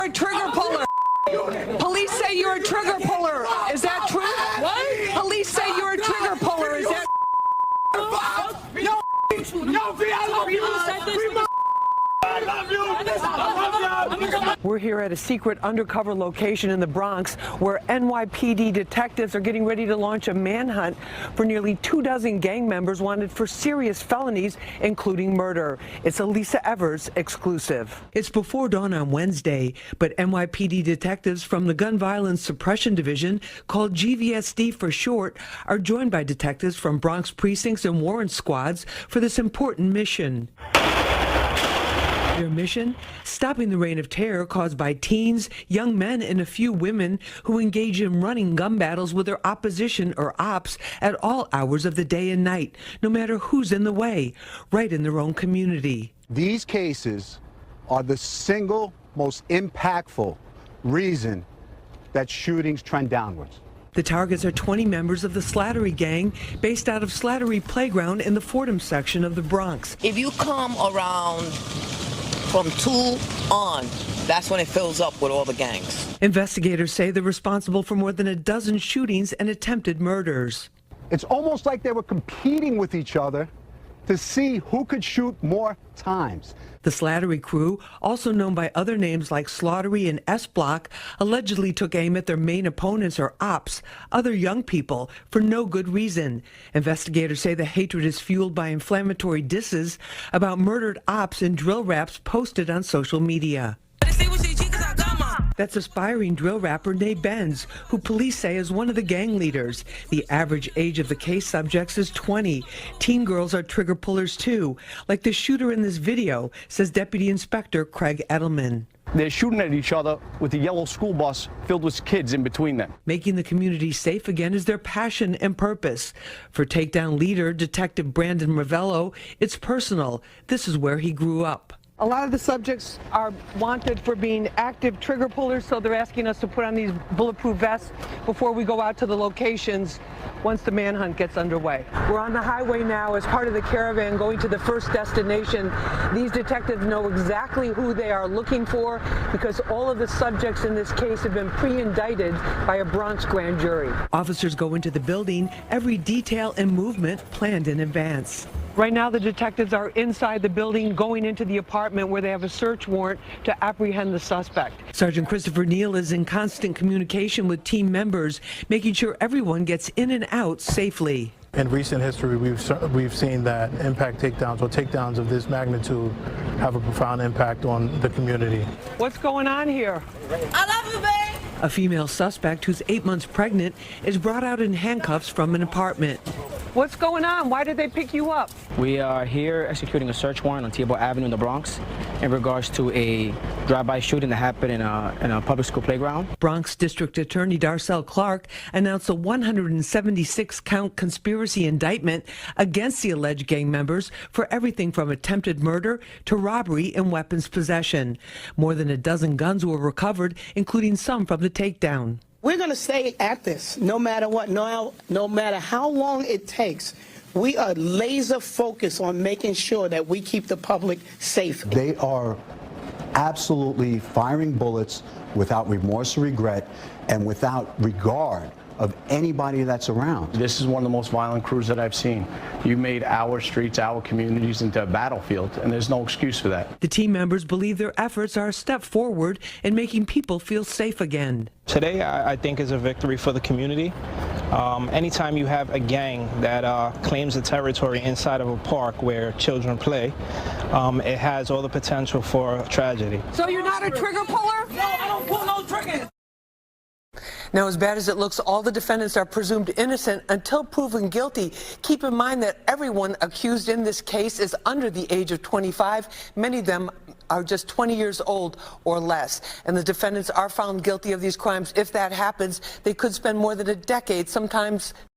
a trigger puller. Police say you're a trigger puller. Is that true? What? Police say you're a trigger puller. Is that? We're here at a secret undercover location in the Bronx where NYPD detectives are getting ready to launch a manhunt for nearly 24 gang members wanted for serious felonies, including murder. It's a Lisa Evers exclusive. It's before dawn on Wednesday, but NYPD detectives from the Gun Violence Suppression Division, called GVSD for short, are joined by detectives from Bronx precincts and warrant squads for this important mission. Their mission? Stopping the reign of terror caused by teens, young men, and a few women who engage in running gun battles with their opposition or ops at all hours of the day and night, no matter who's in the way, right in their own community. These cases are the single most impactful reason that shootings trend downwards. The targets are 20 members of the Slattery gang based out of Slattery Playground in the Fordham section of the Bronx. If you come around from 2 on, that's when it fills up with all the gangs. Investigators say they're responsible for more than a dozen shootings and attempted murders. It's almost like they were competing with each other to see who could shoot more times. The Slattery crew, also known by other names like Slaughtery and S-Block, allegedly took aim at their main opponents or ops, other young people, for no good reason. Investigators say the hatred is fueled by inflammatory disses about murdered ops and drill raps posted on social media. That's aspiring drill rapper Nate Benz, who police say is one of the gang leaders. The average age of the case subjects is 20. Teen girls are trigger pullers too, like the shooter in this video, says Deputy Inspector Craig Edelman. They're shooting at each other with a yellow school bus filled with kids in between them. Making the community safe again is their passion and purpose. For takedown leader, Detective Brandon Ravello, it's personal. This is where he grew up. A lot of the subjects are wanted for being active trigger pullers, so they're asking us to put on these bulletproof vests before we go out to the locations once the manhunt gets underway. We're on the highway now as part of the caravan going to the first destination. These detectives know exactly who they are looking for because all of the subjects in this case have been pre-indicted by a Bronx grand jury. Officers go into the building, every detail and movement planned in advance. Right now, the detectives are inside the building going into the apartment where they have a search warrant to apprehend the suspect. Sergeant Christopher Neal is in constant communication with team members, making sure everyone gets in and out safely. In recent history, we've seen that impact takedowns or takedowns of this magnitude have a profound impact on the community. What's going on here? I love you, babe. A female suspect who's 8 months pregnant is brought out in handcuffs from an apartment. What's going on? Why did they pick you up? We are here executing a search warrant on Tebow Avenue in the Bronx in regards to a drive-by shooting that happened in a public school playground. Bronx District Attorney Darcel Clark announced a 176-count conspiracy indictment against the alleged gang members for everything from attempted murder to robbery and weapons possession. More than a dozen guns were recovered, including some from the takedown. We're going to stay at this no matter what, no matter how long it takes. We are laser focused on making sure that we keep the public safe. They are absolutely firing bullets without remorse or regret and without regard of anybody that's around. This is one of the most violent crews that I've seen. You made our streets, our communities into a battlefield, and there's no excuse for that. The team members believe their efforts are a step forward in making people feel safe again. Today, I think, is a victory for the community. Anytime you have a gang that claims a territory inside of a park where children play, it has all the potential for tragedy. So you're not a trigger puller? No, I don't pull no triggers. Now, as bad as it looks, all the defendants are presumed innocent until proven guilty. Keep in mind that everyone accused in this case is under the age of 25. Many of them are just 20 years old or less. And the defendants are found guilty of these crimes. If that happens, they could spend more than a decade, sometimes